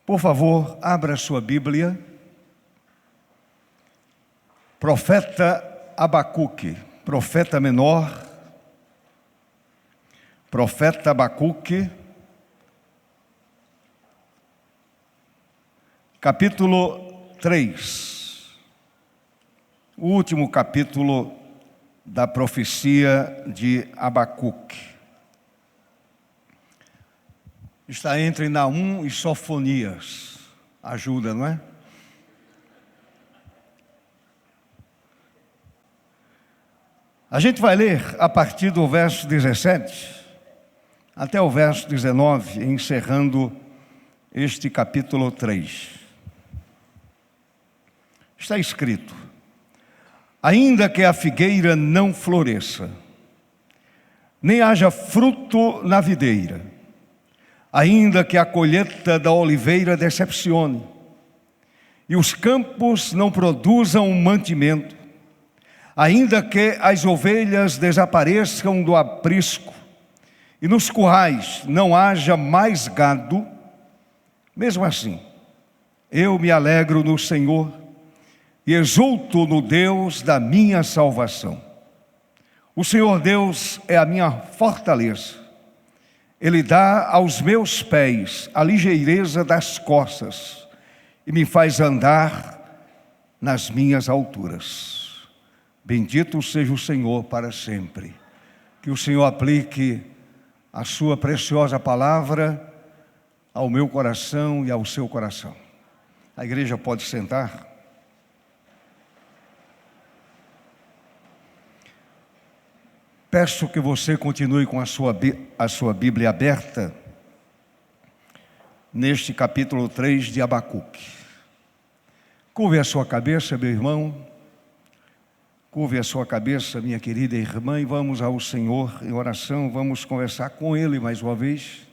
Por favor, abra sua Bíblia. Profeta Abacuque, profeta menor, profeta Abacuque, capítulo 3, o último capítulo da profecia de Abacuque. Está entre Naum e Sofonias. Ajuda, não é? A gente vai ler a partir do verso 17 até o verso 19, encerrando este capítulo 3. Está escrito: ainda que a figueira não floresça, nem haja fruto na videira, ainda que a colheita da oliveira decepcione, e os campos não produzam mantimento, ainda que as ovelhas desapareçam do aprisco, e nos currais não haja mais gado, mesmo assim, eu me alegro no Senhor, e exulto no Deus da minha salvação. O Senhor Deus é a minha fortaleza. Ele dá aos meus pés a ligeireza das costas e me faz andar nas minhas alturas. Bendito seja o Senhor para sempre. Que o Senhor aplique a sua preciosa palavra ao meu coração e ao seu coração. A igreja pode sentar. Peço que você continue com a sua Bíblia aberta neste capítulo 3 de Abacuque. Curve a sua cabeça, meu irmão, curve a sua cabeça, minha querida irmã, e vamos ao Senhor em oração, vamos conversar com Ele mais uma vez.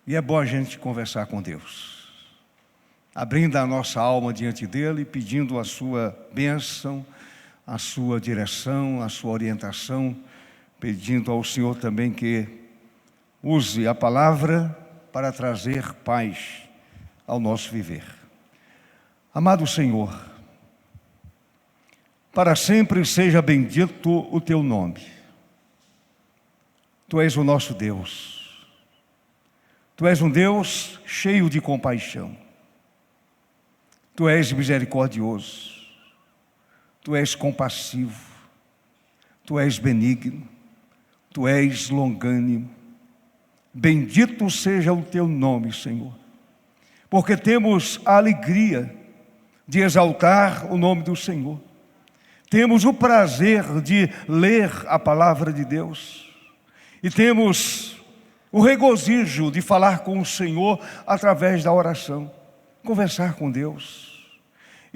E é bom a gente conversar com Deus, abrindo a nossa alma diante dEle, pedindo a sua bênção, a sua direção, a sua orientação, pedindo ao Senhor também que use a palavra para trazer paz ao nosso viver. Amado Senhor, para sempre seja bendito o teu nome. Tu és o nosso Deus. Tu és um Deus cheio de compaixão. Tu és misericordioso. Tu és compassivo, Tu és benigno, Tu és longânimo. Bendito seja o Teu nome, Senhor, porque temos a alegria de exaltar o nome do Senhor. Temos o prazer de ler a palavra de Deus e temos o regozijo de falar com o Senhor através da oração, conversar com Deus.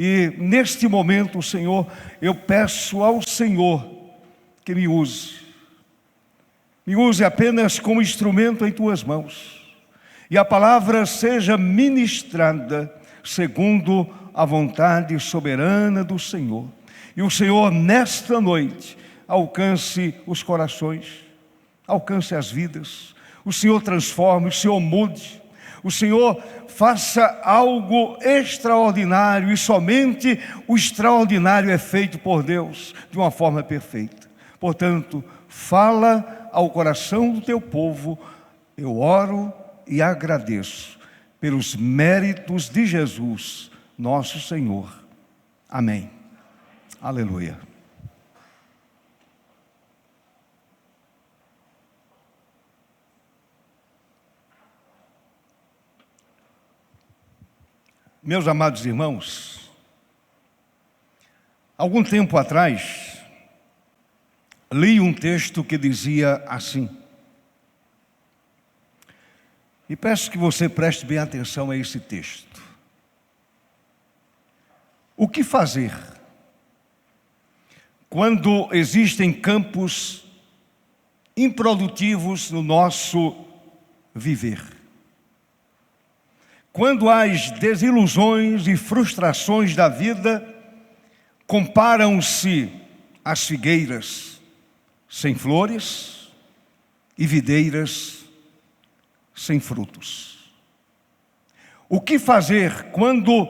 E neste momento, Senhor, eu peço ao Senhor que me use apenas como instrumento em Tuas mãos, e a palavra seja ministrada segundo a vontade soberana do Senhor. E o Senhor, nesta noite, alcance os corações, alcance as vidas, o Senhor transforme, o Senhor mude, o Senhor faça algo extraordinário, e somente o extraordinário é feito por Deus de uma forma perfeita. Portanto, fala ao coração do teu povo. Eu oro e agradeço pelos méritos de Jesus, nosso Senhor. Amém. Aleluia. Meus amados irmãos, algum tempo atrás, li um texto que dizia assim, e peço que você preste bem atenção a esse texto. O que fazer quando existem campos improdutivos no nosso viver? Quando as desilusões e frustrações da vida comparam-se às figueiras sem flores e videiras sem frutos. O que fazer quando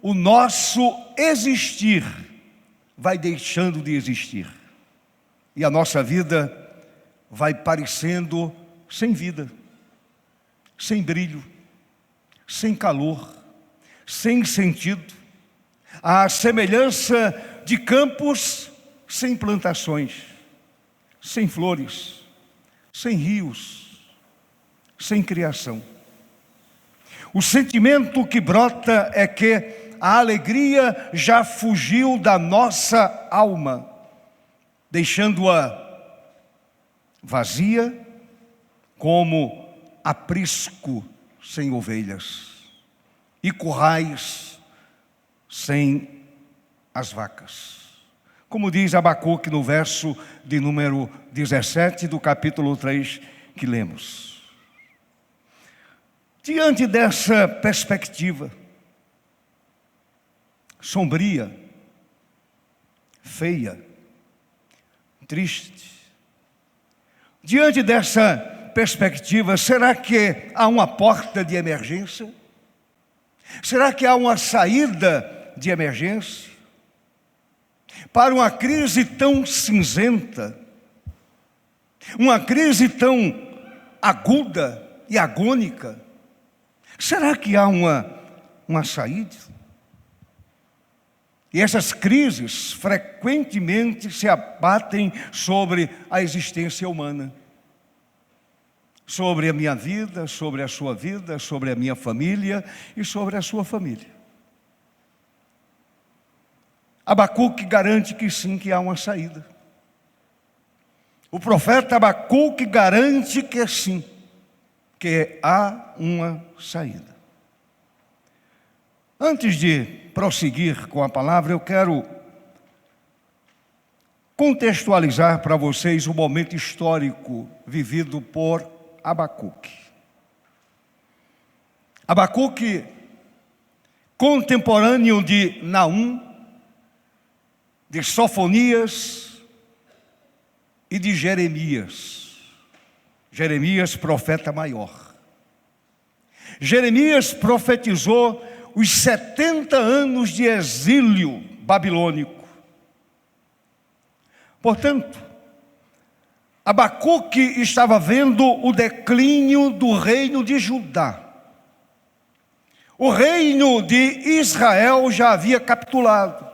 o nosso existir vai deixando de existir e a nossa vida vai parecendo sem vida, sem brilho, sem calor, sem sentido, à semelhança de campos sem plantações, sem flores, sem rios, sem criação. O sentimento que brota é que a alegria já fugiu da nossa alma, deixando-a vazia como aprisco sem ovelhas e currais sem as vacas. Como diz Abacuque no verso de número 17 do capítulo 3 que lemos. Diante dessa perspectiva sombria, feia, triste, diante dessa perspectiva, será que há uma porta de emergência? Será que há uma saída de emergência? Para uma crise tão cinzenta, uma crise tão aguda e agônica, será que há uma saída? E essas crises frequentemente se abatem sobre a existência humana, sobre a minha vida, sobre a sua vida, sobre a minha família e sobre a sua família. Abacuque garante que sim, que há uma saída. O profeta Abacuque garante que sim, que há uma saída. Antes de prosseguir com a palavra, eu quero contextualizar para vocês o momento histórico vivido por Abacuque. Abacuque, contemporâneo de Naum, de Sofonias e de Jeremias. Jeremias, profeta maior. Jeremias profetizou os 70 anos de exílio babilônico. Portanto, Abacuque estava vendo o declínio do reino de Judá. O reino de Israel já havia capitulado.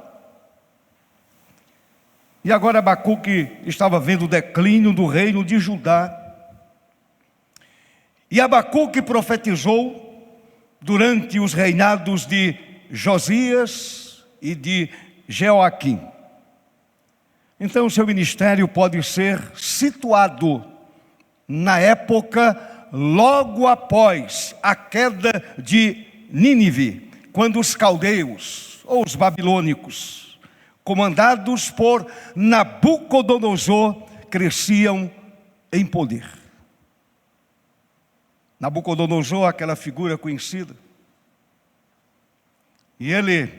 E agora Abacuque estava vendo o declínio do reino de Judá. E Abacuque profetizou durante os reinados de Josias e de Jeoaquim. Então, seu ministério pode ser situado na época logo após a queda de Nínive, quando os caldeus ou os babilônicos, comandados por Nabucodonosor, cresciam em poder. Nabucodonosor, aquela figura conhecida, e ele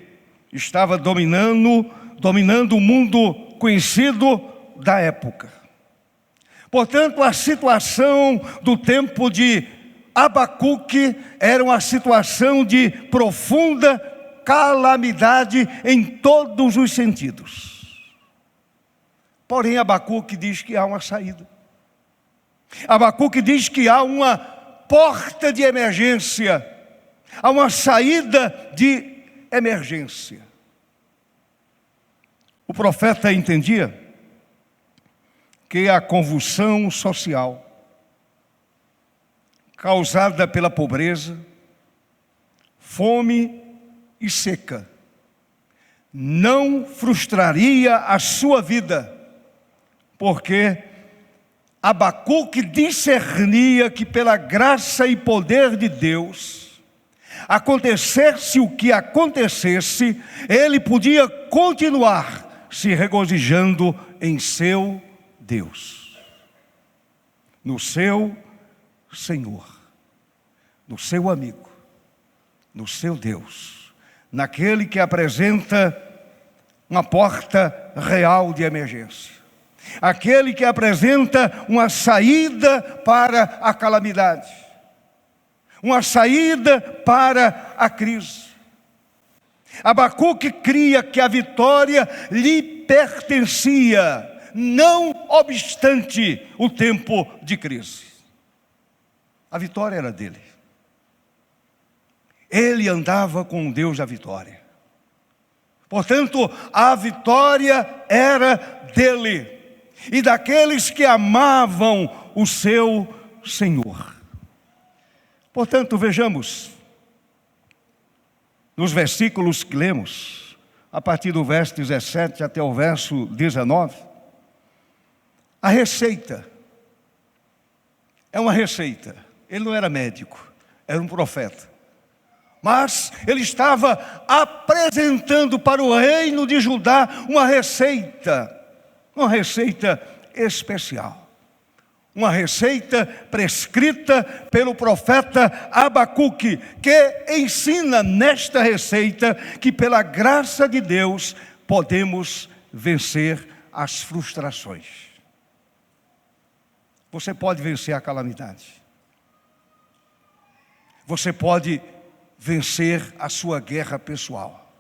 estava dominando o mundo conhecido da época. Portanto, a situação do tempo de Abacuque era uma situação de profunda calamidade em todos os sentidos. Porém, Abacuque diz que há uma saída. Abacuque diz que há uma porta de emergência, há uma saída de emergência. O profeta entendia que a convulsão social causada pela pobreza, fome e seca não frustraria a sua vida, porque Abacuque discernia que pela graça e poder de Deus, acontecesse o que acontecesse, ele podia continuar se regozijando em seu Deus, no seu Senhor, no seu amigo, no seu Deus, naquele que apresenta uma porta real de emergência, aquele que apresenta uma saída para a calamidade. uma saída para a crise. Abacuque cria que a vitória lhe pertencia, não obstante o tempo de crise. A vitória era dele. Ele andava com o Deus da vitória. Portanto, a vitória era dele e daqueles que amavam o seu Senhor. Portanto, vejamos, nos versículos que lemos, a partir do verso 17 até o verso 19, a receita. É uma receita. Ele não era médico, era um profeta. Mas ele estava apresentando para o reino de Judá uma receita especial. Uma receita prescrita pelo profeta Abacuque, que ensina nesta receita que pela graça de Deus podemos vencer as frustrações. Você pode vencer a calamidade. Você pode vencer a sua guerra pessoal.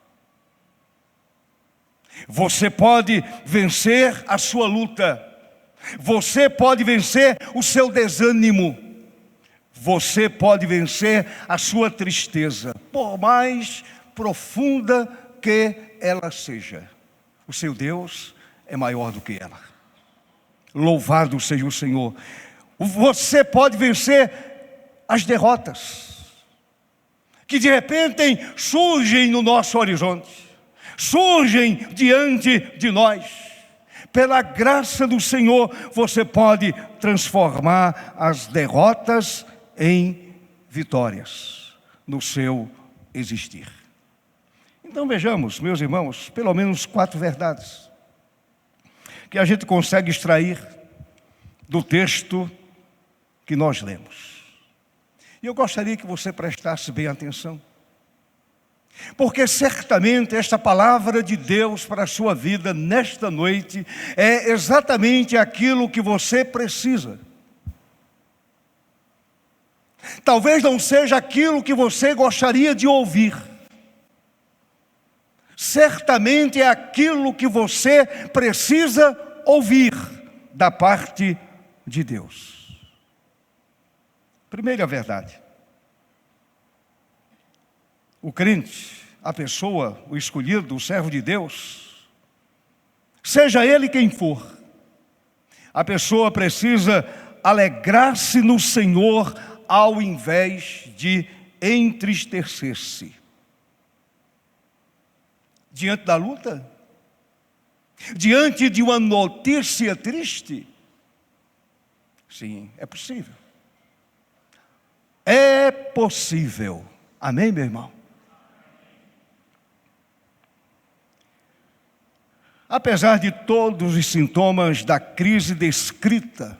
Você pode vencer a sua luta. Você pode vencer o seu desânimo. Você pode vencer a sua tristeza, por mais profunda que ela seja. O seu Deus é maior do que ela. Louvado seja o Senhor. Você pode vencer as derrotas que de repente surgem no nosso horizonte, surgem diante de nós. Pela graça do Senhor, você pode transformar as derrotas em vitórias no seu existir. Então vejamos, meus irmãos, pelo menos 4 verdades que a gente consegue extrair do texto que nós lemos. E eu gostaria que você prestasse bem atenção, porque certamente esta palavra de Deus para a sua vida nesta noite é exatamente aquilo que você precisa. Talvez não seja aquilo que você gostaria de ouvir. Certamente é aquilo que você precisa ouvir da parte de Deus. Primeira verdade. O crente, a pessoa, o escolhido, o servo de Deus, seja ele quem for, a pessoa precisa alegrar-se no Senhor ao invés de entristecer-se. Diante da luta, diante de uma notícia triste, sim, é possível. É possível. Amém, meu irmão? Apesar de todos os sintomas da crise descrita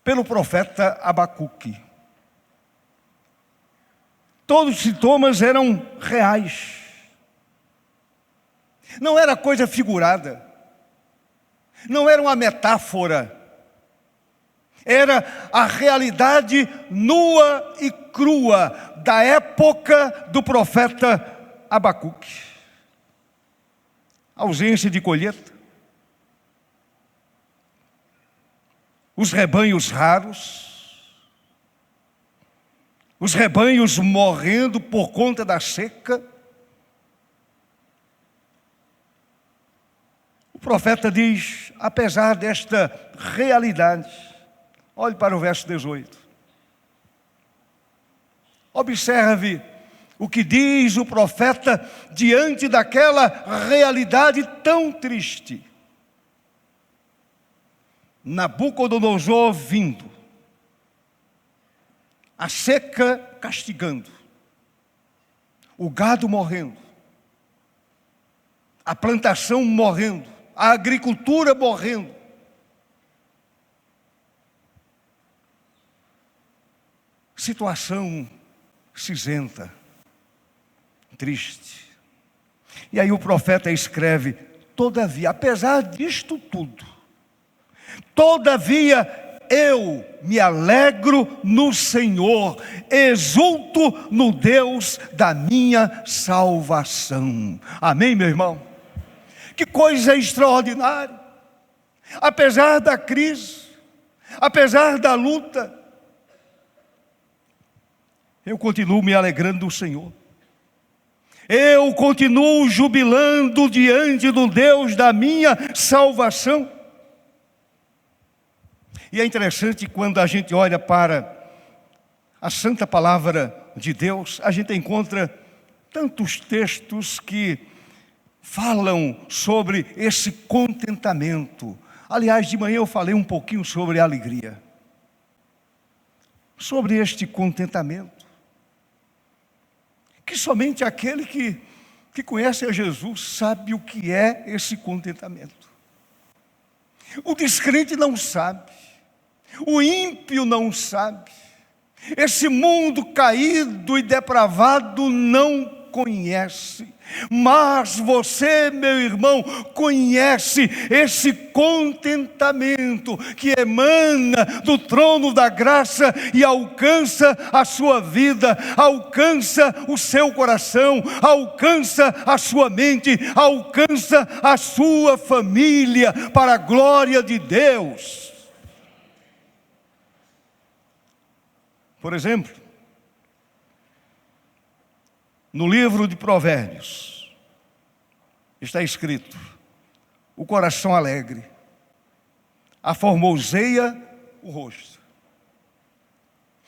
pelo profeta Abacuque, todos os sintomas eram reais. Não era coisa figurada. Não era uma metáfora. Era a realidade nua e crua da época do profeta Abacuque. Ausência de colheita. Os rebanhos raros. Os rebanhos morrendo por conta da seca. O profeta diz, apesar desta realidade, olhe para o verso 18. Observe o que diz o profeta diante daquela realidade tão triste. Nabucodonosor vindo, a seca castigando, o gado morrendo, a plantação morrendo, a agricultura morrendo. Situação cinzenta, triste. E aí o profeta escreve, todavia, apesar disto tudo, todavia eu me alegro no Senhor, exulto no Deus da minha salvação. Amém, meu irmão? Que coisa extraordinária! Apesar da crise, apesar da luta, eu continuo me alegrando no Senhor. Eu continuo jubilando diante do Deus da minha salvação. E é interessante quando a gente olha para a santa palavra de Deus, a gente encontra tantos textos que falam sobre esse contentamento. Aliás, de manhã eu falei um pouquinho sobre a alegria, sobre este contentamento, que somente aquele que conhece a Jesus sabe o que é esse contentamento. O descrente não sabe, o ímpio não sabe, esse mundo caído e depravado não conhece, mas você, meu irmão, conhece esse contentamento que emana do trono da graça e alcança a sua vida, alcança o seu coração, alcança a sua mente, alcança a sua família, para a glória de Deus. Por exemplo, no livro de Provérbios, está escrito: o coração alegre aformoseia o rosto.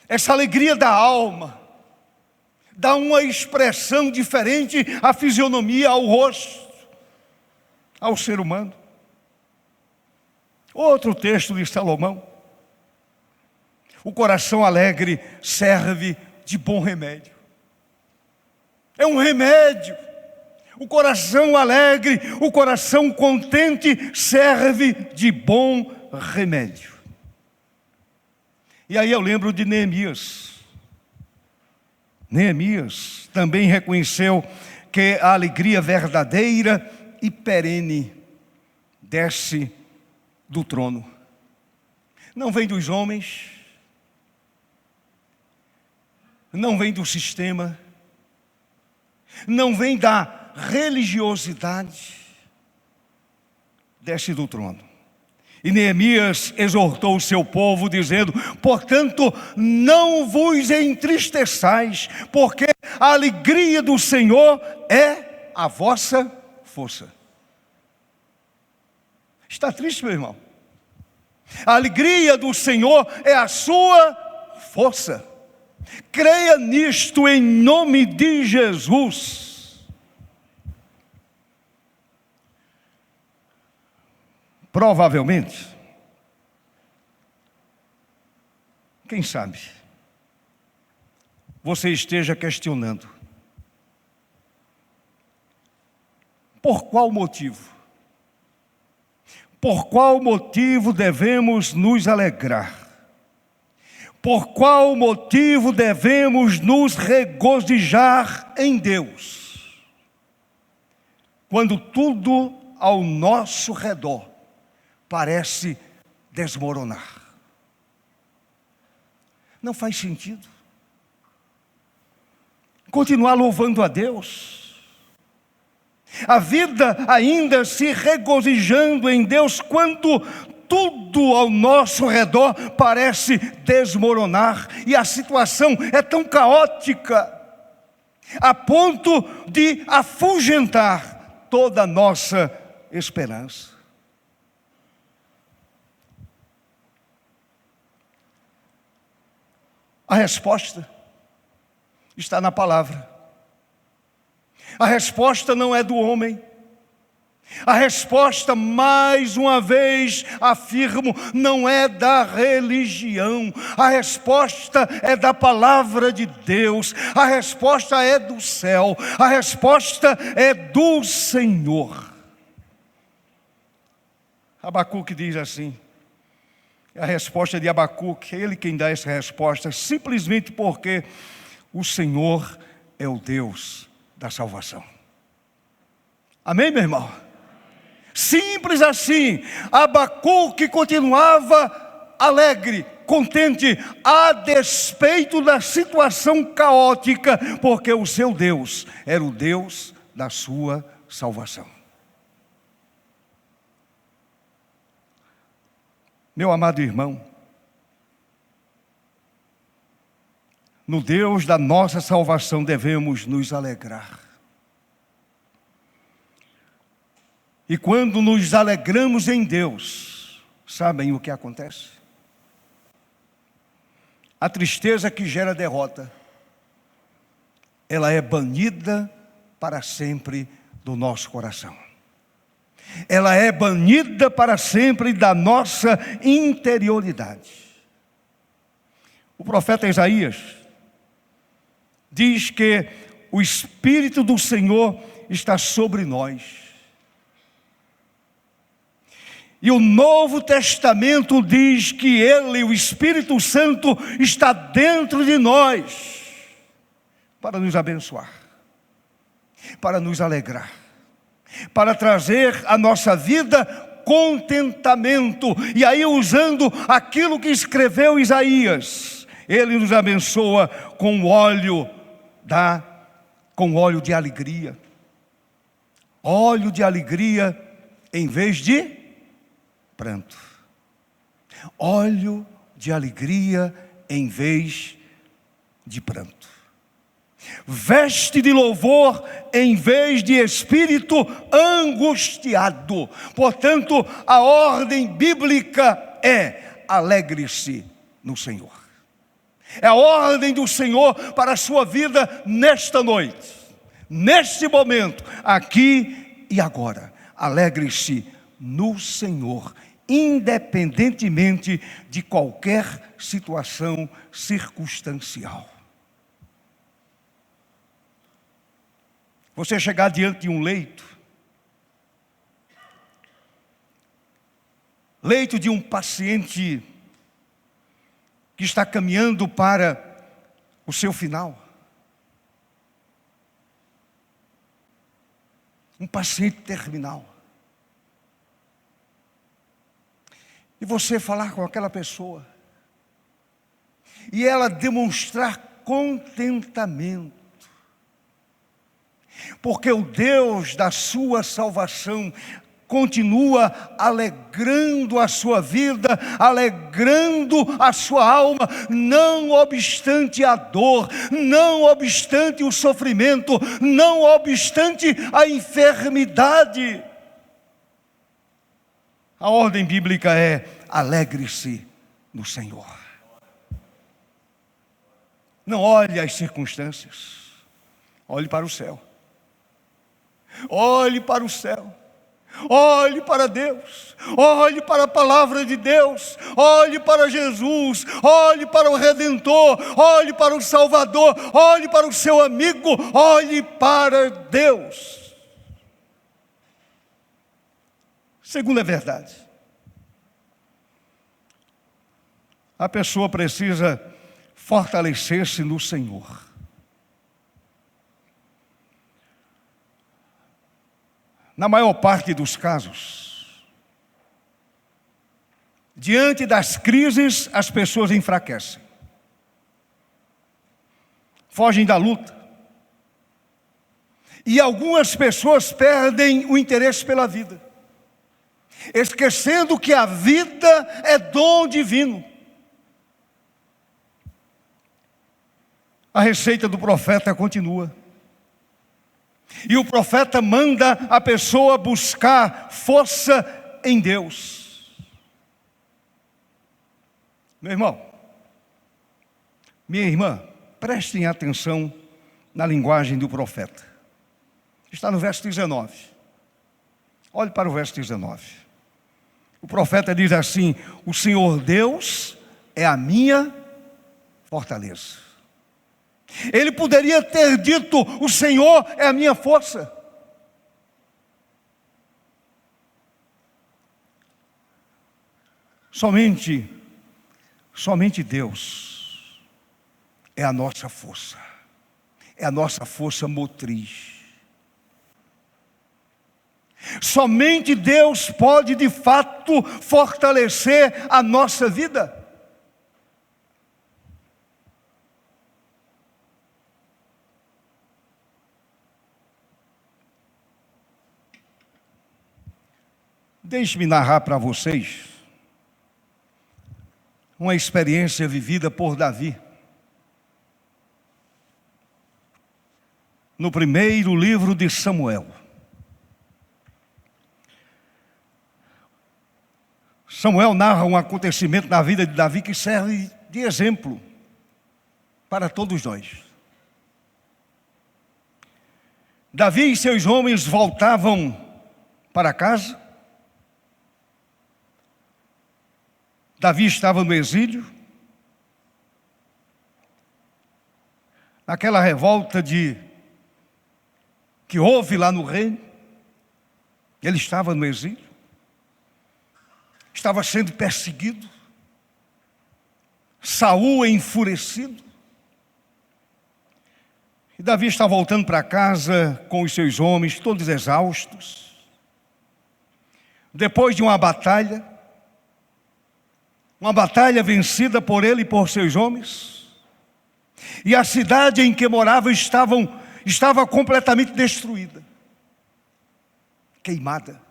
Essa alegria da alma dá uma expressão diferente à fisionomia, ao rosto, ao ser humano. Outro texto de Salomão: o coração alegre serve de bom remédio. É um remédio. O coração alegre, o coração contente serve de bom remédio. E aí eu lembro de Neemias. Neemias também reconheceu que a alegria verdadeira e perene desce do trono. Não vem dos homens, não vem do sistema, não vem da religiosidade, desce do trono. E Neemias exortou o seu povo dizendo: portanto, não vos entristeçais, porque a alegria do Senhor é a vossa força. Está triste, meu irmão? A alegria do Senhor é a sua força. Creia nisto em nome de Jesus. Provavelmente, quem sabe, você esteja questionando: por qual motivo? Por qual motivo devemos nos alegrar? Por qual motivo devemos nos regozijar em Deus, quando tudo ao nosso redor parece desmoronar? Não faz sentido continuar louvando a Deus, a vida ainda se regozijando em Deus, quando tudo ao nosso redor parece desmoronar e a situação é tão caótica a ponto de afugentar toda a nossa esperança. A resposta está na palavra. A resposta não é do homem. A resposta, mais uma vez afirmo, não é da religião. A resposta é da palavra de Deus. A resposta é do céu. A resposta é do Senhor. Abacuque diz assim, a resposta de Abacuque, é ele quem dá essa resposta, simplesmente porque o Senhor é o Deus da salvação. Amém, meu irmão? Simples assim. Abacuque continuava alegre, contente, a despeito da situação caótica, porque o seu Deus era o Deus da sua salvação. Meu amado irmão, no Deus da nossa salvação devemos nos alegrar. E quando nos alegramos em Deus, sabem o que acontece? A tristeza que gera derrota, ela é banida para sempre do nosso coração. Ela é banida para sempre da nossa interioridade. O profeta Isaías diz que o Espírito do Senhor está sobre nós. E o Novo Testamento diz que Ele, o Espírito Santo, está dentro de nós para nos abençoar, para nos alegrar, para trazer à nossa vida contentamento. E aí, usando aquilo que escreveu Isaías, Ele nos abençoa com óleo de alegria. Óleo de alegria em vez de pranto. Óleo de alegria em vez de pranto. Veste de louvor em vez de espírito angustiado. Portanto, a ordem bíblica é: alegre-se no Senhor. É a ordem do Senhor para a sua vida nesta noite, neste momento, aqui e agora. Alegre-se no Senhor, independentemente de qualquer situação circunstancial. Você chegar diante de um leito de um paciente que está caminhando para o seu final. Um paciente terminal. E você falar com aquela pessoa, e ela demonstrar contentamento, porque o Deus da sua salvação continua alegrando a sua vida, alegrando a sua alma, não obstante a dor, não obstante o sofrimento, não obstante a enfermidade. A ordem bíblica é: alegre-se no Senhor. Não olhe as circunstâncias, olhe para o céu. Olhe para o céu. Olhe para Deus, olhe para a palavra de Deus, olhe para Jesus, olhe para o Redentor, olhe para o Salvador, olhe para o seu amigo, olhe para Deus. Segunda verdade, a pessoa precisa fortalecer-se no Senhor. Na maior parte dos casos, diante das crises, as pessoas enfraquecem, fogem da luta, e algumas pessoas perdem o interesse pela vida, esquecendo que a vida é dom divino. A receita do profeta continua. E o profeta manda a pessoa buscar força em Deus. Meu irmão, minha irmã, prestem atenção na linguagem do profeta. Está no verso 19. Olhe para o verso 19. O profeta diz assim: o Senhor Deus é a minha fortaleza. Ele poderia ter dito: o Senhor é a minha força. Somente Deus é a nossa força, é a nossa força motriz. Somente Deus pode de fato fortalecer a nossa vida. Deixe-me narrar para vocês uma experiência vivida por Davi. No primeiro livro de Samuel. Samuel narra um acontecimento na vida de Davi que serve de exemplo para todos nós. Davi e seus homens voltavam para casa. Davi estava no exílio. Naquela revolta que houve lá no reino. Ele estava no exílio. Estava sendo perseguido. Saul enfurecido. E Davi está voltando para casa com os seus homens, todos exaustos. Depois de uma batalha vencida por ele e por seus homens. E a cidade em que morava estava completamente destruída. Queimada.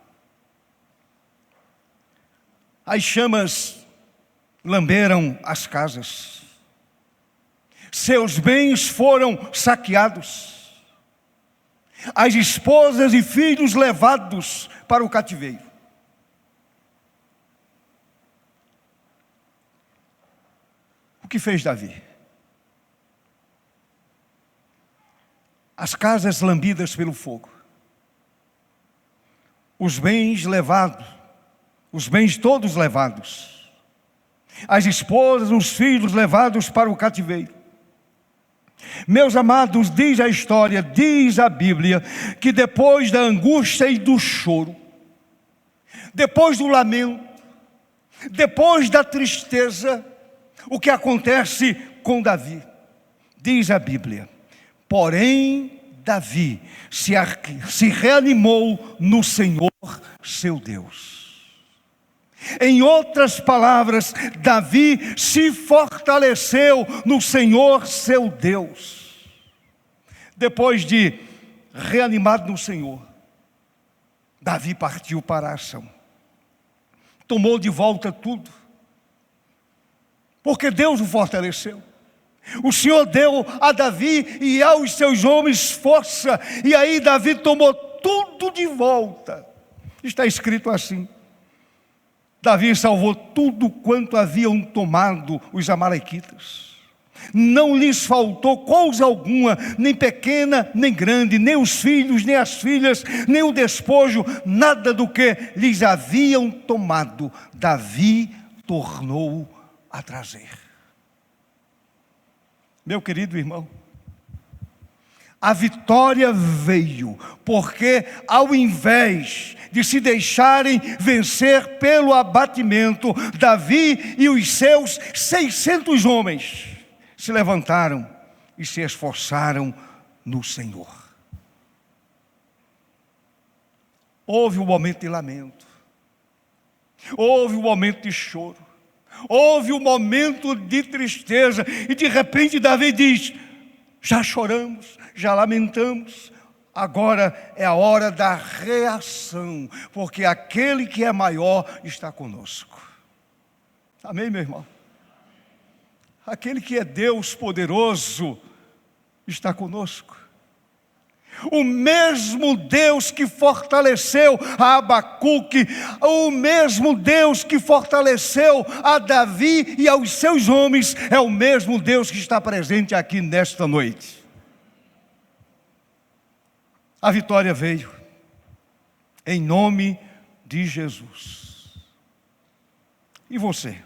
As chamas lamberam as casas. Seus bens foram saqueados. As esposas e filhos levados para o cativeiro. O que fez Davi? As casas lambidas pelo fogo. Os bens levados. Os bens todos levados. As esposas, os filhos levados para o cativeiro. Meus amados, diz a história, diz a Bíblia, que depois da angústia e do choro, depois do lamento, depois da tristeza, o que acontece com Davi? Diz a Bíblia, porém Davi se reanimou no Senhor seu Deus. Em outras palavras, Davi se fortaleceu no Senhor seu Deus. Depois de reanimado no Senhor, Davi partiu para a ação. Tomou de volta tudo. Porque Deus o fortaleceu. O Senhor deu a Davi e aos seus homens força. E aí Davi tomou tudo de volta. Está escrito assim. Davi salvou tudo quanto haviam tomado os amalequitas. Não lhes faltou coisa alguma, nem pequena, nem grande, nem os filhos, nem as filhas, nem o despojo, nada do que lhes haviam tomado. Davi tornou a trazer. Meu querido irmão, a vitória veio, porque ao invés de se deixarem vencer pelo abatimento, Davi e os seus 600 homens se levantaram e se esforçaram no Senhor. Houve um momento de lamento, houve um momento de choro, houve um momento de tristeza, e de repente Davi diz: já choramos, já lamentamos, agora é a hora da reação, porque aquele que é maior está conosco. Amém, meu irmão? Aquele que é Deus poderoso está conosco. O mesmo Deus que fortaleceu a Abacuque, o mesmo Deus que fortaleceu a Davi e aos seus homens, é o mesmo Deus que está presente aqui nesta noite. A vitória veio, em nome de Jesus. E você?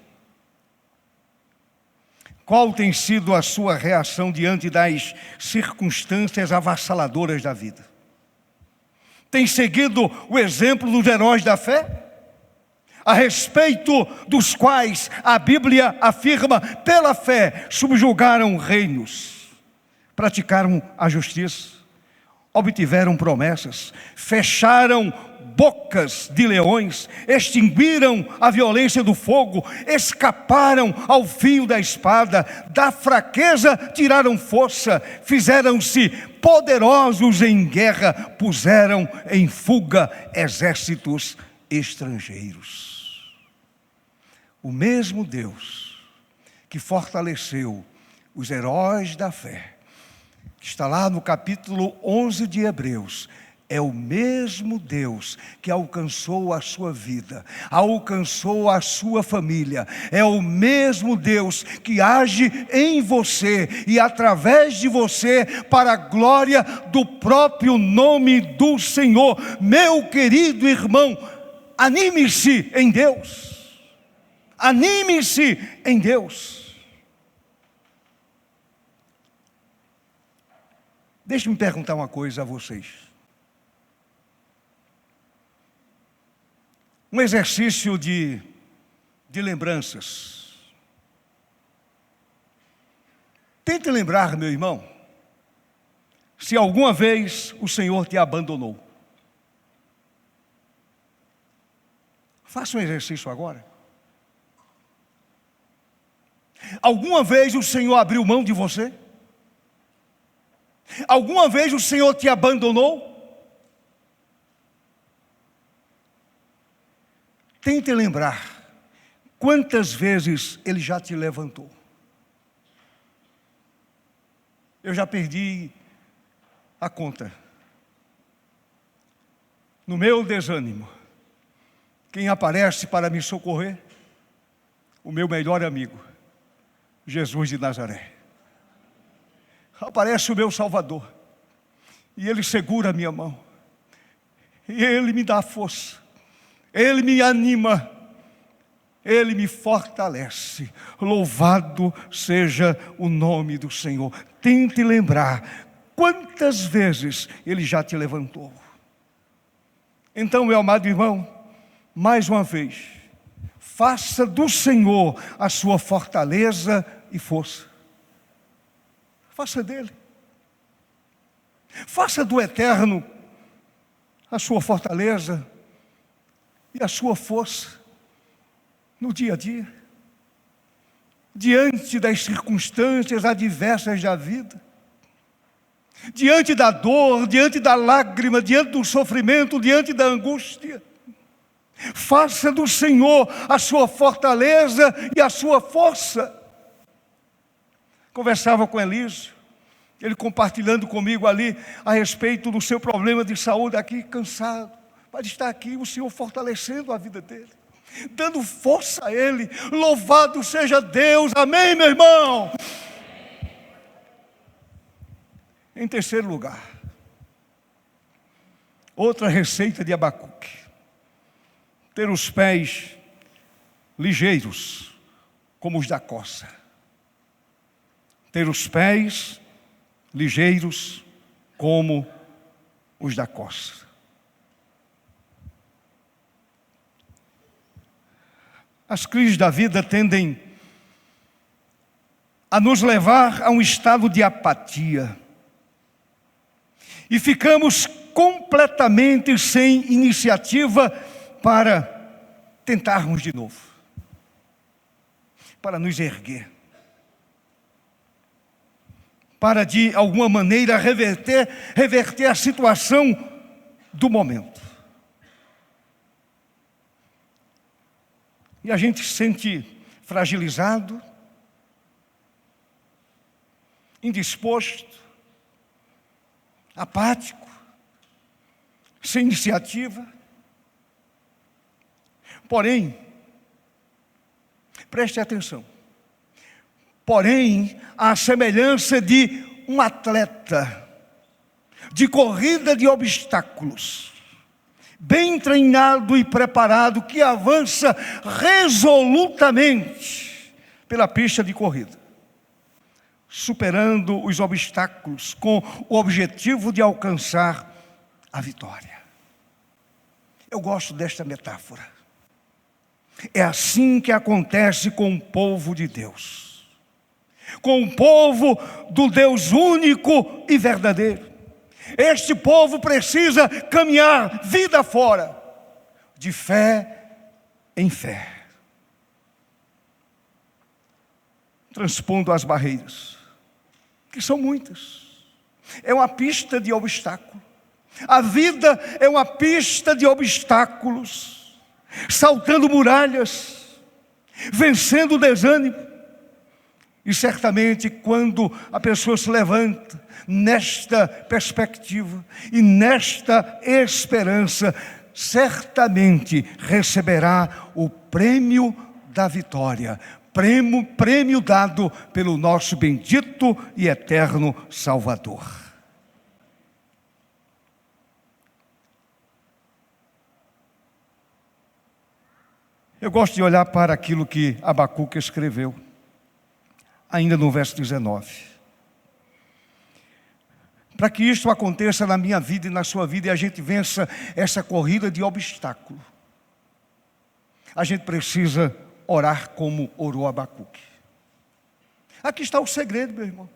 Qual tem sido a sua reação diante das circunstâncias avassaladoras da vida? Tem seguido o exemplo dos heróis da fé? A respeito dos quais a Bíblia afirma, pela fé, subjugaram reinos, praticaram a justiça, obtiveram promessas, fecharam bocas de leões, extinguiram a violência do fogo, escaparam ao fio da espada, da fraqueza tiraram força, fizeram-se poderosos em guerra, puseram em fuga exércitos estrangeiros. O mesmo Deus que fortaleceu os heróis da fé, que está lá no capítulo 11 de Hebreus, é o mesmo Deus que alcançou a sua vida, alcançou a sua família. É o mesmo Deus que age em você e através de você para a glória do próprio nome do Senhor. Meu querido irmão, anime-se em Deus. Anime-se em Deus. Deixe-me perguntar uma coisa a vocês. Um exercício de lembranças. Tente lembrar, meu irmão, se alguma vez o Senhor te abandonou. Faça um exercício agora. Alguma vez o Senhor abriu mão de você? Alguma vez o Senhor te abandonou? Tente lembrar quantas vezes Ele já te levantou. Eu já perdi a conta. No meu desânimo, quem aparece para me socorrer? O meu melhor amigo, Jesus de Nazaré. Aparece o meu Salvador, e Ele segura a minha mão, e Ele me dá força. Ele me anima, Ele me fortalece. Louvado seja o nome do Senhor. Tente lembrar quantas vezes Ele já te levantou. Então, meu amado irmão, mais uma vez, faça do Senhor a sua fortaleza e força. Faça dele. Faça do Eterno a sua fortaleza e a sua força no dia a dia, diante das circunstâncias adversas da vida, diante da dor, diante da lágrima, diante do sofrimento, diante da angústia. Faça do Senhor a sua fortaleza e a sua força. Conversava com Elísio, ele compartilhando comigo ali a respeito do seu problema de saúde aqui, cansado. Pode estar aqui o Senhor fortalecendo a vida dele, dando força a ele. Louvado seja Deus, amém, meu irmão? Em terceiro lugar, outra receita de Abacuque: ter os pés ligeiros como os da corça. Ter os pés ligeiros como os da corça. As crises da vida tendem a nos levar a um estado de apatia. E ficamos completamente sem iniciativa para tentarmos de novo, para nos erguer, para de alguma maneira reverter a situação do momento. E a gente se sente fragilizado, indisposto, apático, sem iniciativa. Porém, preste atenção, porém, à semelhança de um atleta de corrida de obstáculos, bem treinado e preparado, que avança resolutamente pela pista de corrida, superando os obstáculos com o objetivo de alcançar a vitória. Eu gosto desta metáfora. É assim que acontece com o povo de Deus, com o povo do Deus único e verdadeiro. Este povo precisa caminhar vida fora, de fé em fé, transpondo as barreiras, que são muitas. É uma pista de obstáculo. A vida é uma pista de obstáculos, saltando muralhas, vencendo o desânimo. E certamente quando a pessoa se levanta nesta perspectiva e nesta esperança, certamente receberá o prêmio da vitória, prêmio dado pelo nosso bendito e eterno Salvador. Eu gosto de olhar para aquilo que Abacuque escreveu, ainda no verso 19. Para que isto aconteça na minha vida e na sua vida, e a gente vença essa corrida de obstáculo, a gente precisa orar como orou Abacuque. Aqui está o segredo, meu irmão.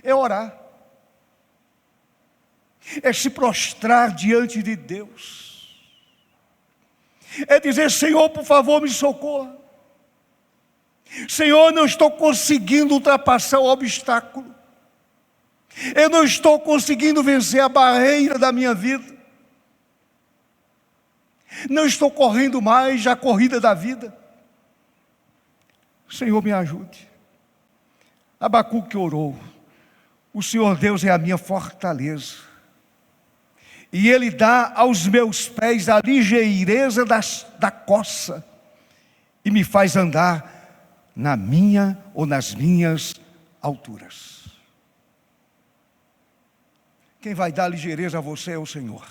É orar. É se prostrar diante de Deus. É dizer: Senhor, por favor, me socorra. Senhor, não estou conseguindo ultrapassar o obstáculo. Eu não estou conseguindo vencer a barreira da minha vida. Não estou correndo mais a corrida da vida. Senhor, me ajude. Abacuque orou: o Senhor Deus é a minha fortaleza, e Ele dá aos meus pés a ligeireza da coça, e me faz andar na minha ou nas minhas alturas. Quem vai dar ligeireza a você é o Senhor.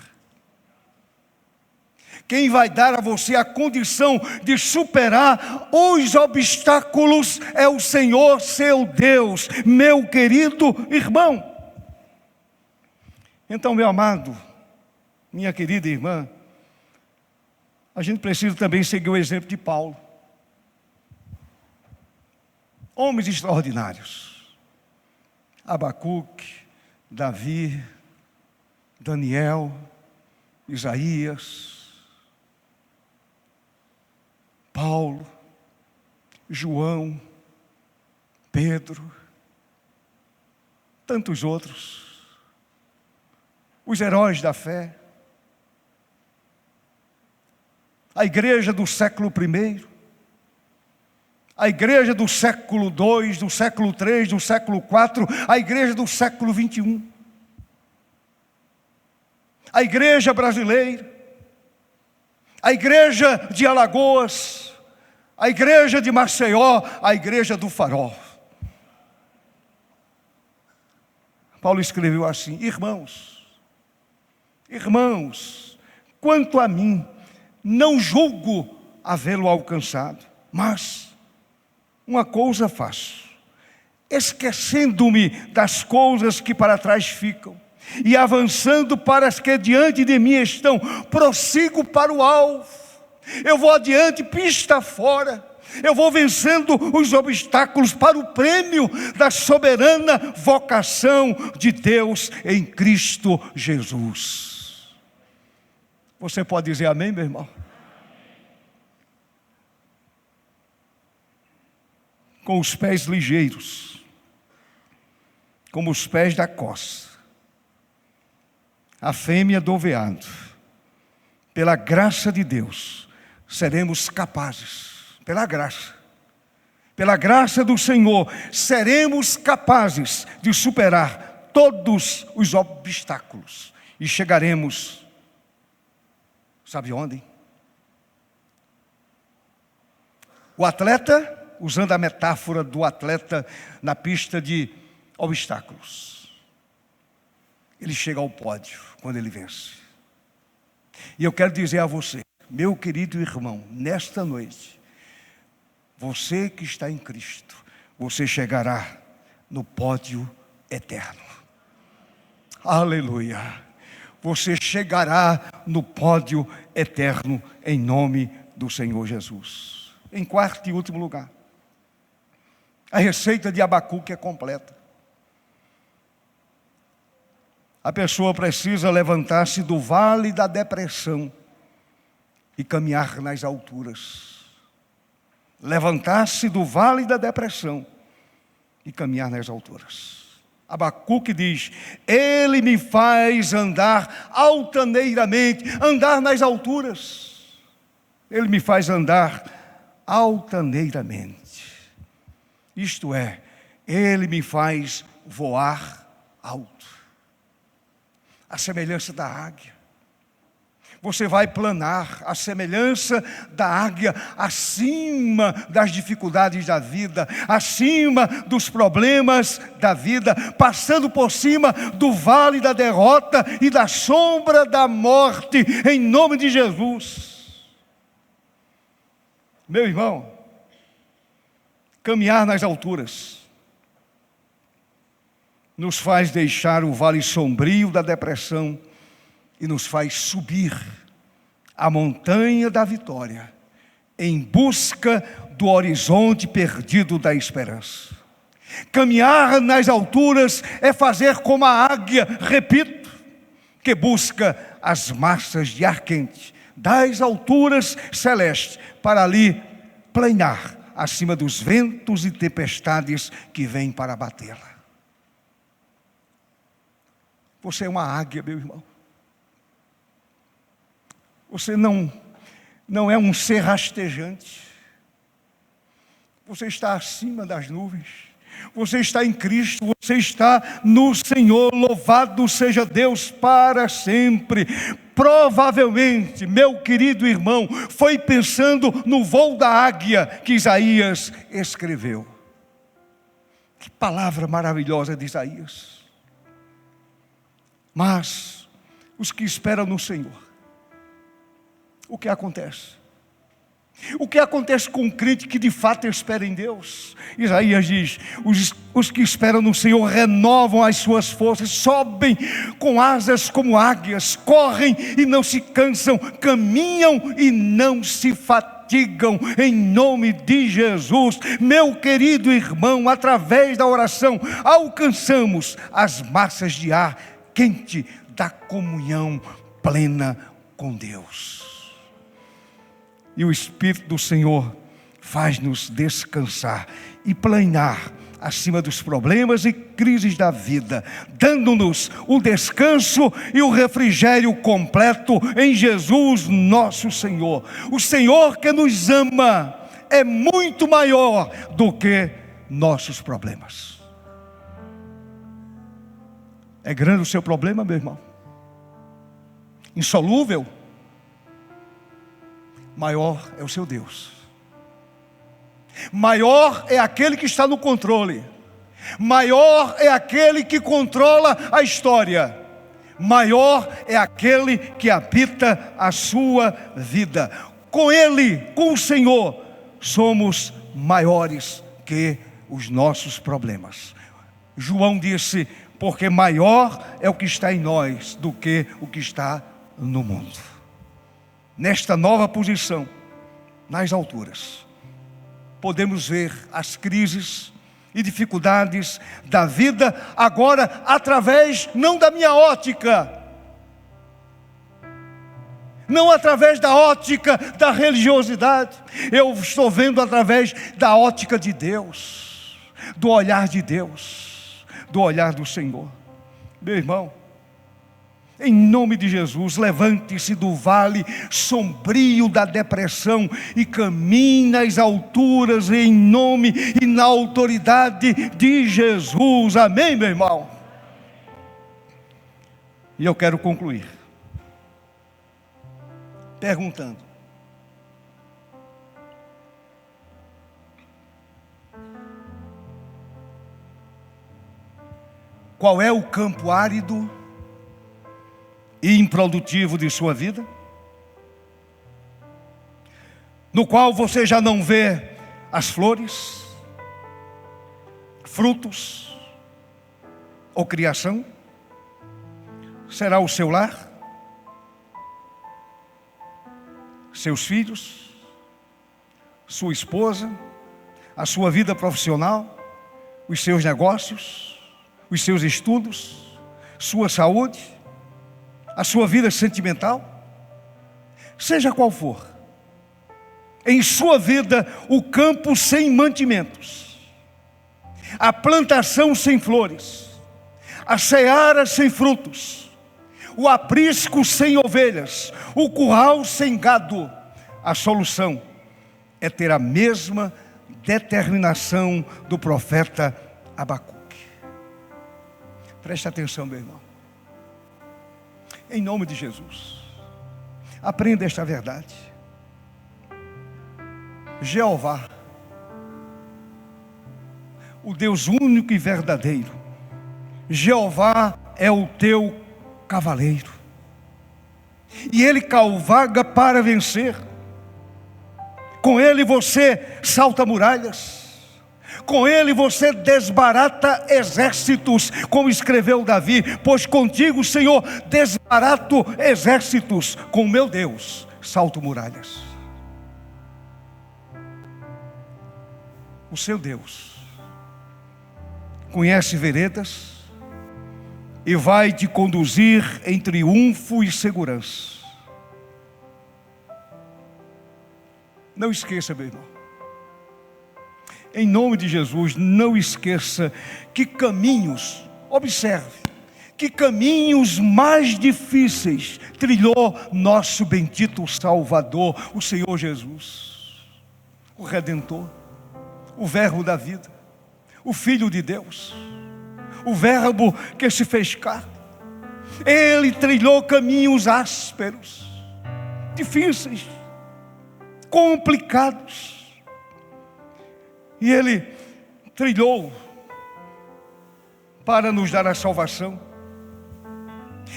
Quem vai dar a você a condição de superar os obstáculos é o Senhor, seu Deus, meu querido irmão. Então, meu amado, minha querida irmã, a gente precisa também seguir o exemplo de Paulo. Homens extraordinários: Abacuque, Davi, Daniel, Isaías, Paulo, João, Pedro, tantos outros, os heróis da fé, a igreja do século I, a igreja do século II, do século III, do século IV, a igreja do século XXI, a igreja brasileira, a igreja de Alagoas, a igreja de Maceió, a igreja do Farol. Paulo escreveu assim: irmãos, quanto a mim, não julgo havê-lo alcançado, mas uma coisa faço, esquecendo-me das coisas que para trás ficam, e avançando para as que diante de mim estão, prossigo para o alvo. Eu vou adiante, pista fora. Eu vou vencendo os obstáculos para o prêmio da soberana vocação de Deus em Cristo Jesus. Você pode dizer amém, meu irmão? Com os pés ligeiros, como os pés da coça, a fêmea do veado, pela graça de Deus, seremos capazes, pela graça do Senhor, seremos capazes de superar todos os obstáculos e chegaremos, sabe onde? O atleta, usando a metáfora do atleta na pista de obstáculos, ele chega ao pódio quando ele vence. E eu quero dizer a você, meu querido irmão, nesta noite, você que está em Cristo, você chegará no pódio eterno. Aleluia! Você chegará no pódio eterno em nome do Senhor Jesus. Em quarto e último lugar, a receita de Abacuque é completa. a pessoa precisa levantar-se do vale da depressão e caminhar nas alturas. Levantar-se do vale da depressão e caminhar nas alturas. Abacuque diz: Ele me faz andar altaneiramente, andar nas alturas. Ele me faz andar altaneiramente. Isto é, Ele me faz voar alto. A semelhança da águia. Você vai planar a semelhança da águia acima das dificuldades da vida, acima dos problemas da vida, passando por cima do vale da derrota e da sombra da morte, em nome de Jesus. Meu irmão, caminhar nas alturas nos faz deixar o vale sombrio da depressão e nos faz subir a montanha da vitória, em busca do horizonte perdido da esperança. Caminhar nas alturas é fazer como a águia, repito, que busca as massas de ar quente, das alturas celestes, para ali planar acima dos ventos e tempestades que vêm para batê-la. Você é uma águia, meu irmão. Você não é um ser rastejante. Você está acima das nuvens. Você está em Cristo. Você está no Senhor. Louvado seja Deus para sempre. Provavelmente, meu querido irmão, foi pensando no voo da águia que Isaías escreveu. Que palavra maravilhosa de Isaías. Mas os que esperam no Senhor, o que acontece? O que acontece com o crente que de fato espera em Deus? Isaías diz: os que esperam no Senhor renovam as suas forças, sobem com asas como águias, correm e não se cansam, caminham e não se fatigam, em nome de Jesus. Meu querido irmão, através da oração alcançamos as massas de ar quente da comunhão plena com Deus. E o Espírito do Senhor faz-nos descansar e planar acima dos problemas e crises da vida, dando-nos o descanso e o refrigério completo em Jesus nosso Senhor. O Senhor que nos ama é muito maior do que nossos problemas. É grande o seu problema, meu irmão? Insolúvel? Maior é o seu Deus. Maior é aquele que está no controle. Maior é aquele que controla a história. Maior é aquele que habita a sua vida. Com Ele, com o Senhor, somos maiores que os nossos problemas. João disse: porque maior é o que está em nós do que o que está no mundo. Nesta nova posição, nas alturas, podemos ver as crises e dificuldades da vida agora através não da minha ótica, não através da ótica da religiosidade. Eu estou vendo através da ótica de Deus, do olhar de Deus, do olhar do Senhor. Meu irmão, em nome de Jesus, levante-se do vale sombrio da depressão e caminhe nas alturas em nome e na autoridade de Jesus. Amém, meu irmão? E eu quero concluir perguntando: qual é o campo árido e improdutivo de sua vida, no qual você já não vê as flores, frutos ou criação? Será o seu lar, seus filhos, sua esposa, a sua vida profissional, os seus negócios, os seus estudos, sua saúde, a sua vida sentimental, seja qual for, em sua vida o campo sem mantimentos, a plantação sem flores, a seara sem frutos, o aprisco sem ovelhas, o curral sem gado, a solução é ter a mesma determinação do profeta Abacuque. Preste atenção, meu irmão. Em nome de Jesus, aprenda esta verdade. Jeová, o Deus único e verdadeiro, Jeová é o teu cavaleiro, e Ele cavalga para vencer. Com Ele você salta muralhas, com Ele você desbarata exércitos, como escreveu Davi, pois contigo, Senhor, desbarato exércitos, com o meu Deus salto muralhas. O seu Deus conhece veredas e vai te conduzir em triunfo e segurança. Não esqueça, meu irmão, em nome de Jesus, não esqueça que caminhos, observe, que caminhos mais difíceis trilhou nosso bendito Salvador, o Senhor Jesus, o Redentor, o Verbo da vida, o Filho de Deus, o Verbo que se fez carne. Ele trilhou caminhos ásperos, difíceis, complicados, e Ele trilhou para nos dar a salvação.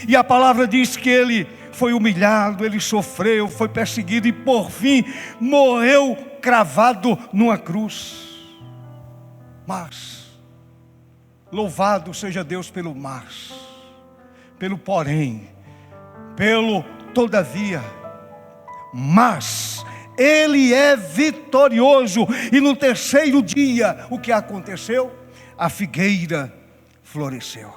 E a palavra diz que Ele foi humilhado, Ele sofreu, foi perseguido e por fim morreu cravado numa cruz. Mas louvado seja Deus pelo mas, pelo porém, pelo todavia, mas Ele é vitorioso. E no terceiro dia, o que aconteceu? A figueira floresceu,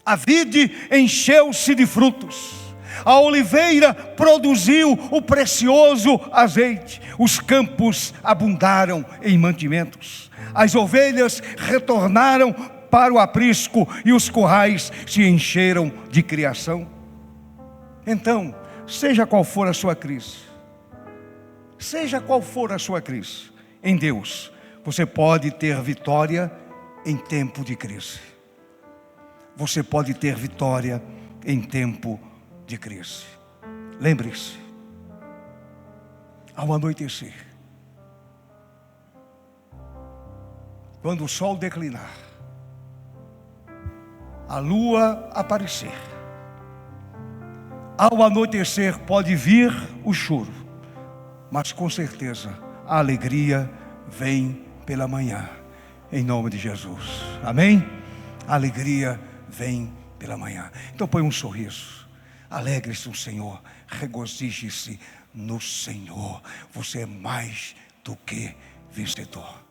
a vide encheu-se de frutos, a oliveira produziu o precioso azeite, os campos abundaram em mantimentos, as ovelhas retornaram para o aprisco e os currais se encheram de criação. Então, seja qual for a sua crise, seja qual for a sua crise, em Deus você pode ter vitória em tempo de crise. Você pode ter vitória em tempo de crise. Lembre-se, ao anoitecer, quando o sol declinar, a lua aparecer, ao anoitecer pode vir o choro, mas com certeza a alegria vem pela manhã, em nome de Jesus, amém? A alegria vem pela manhã. Então põe um sorriso, alegre-se no Senhor, regozije-se no Senhor, você é mais do que vencedor.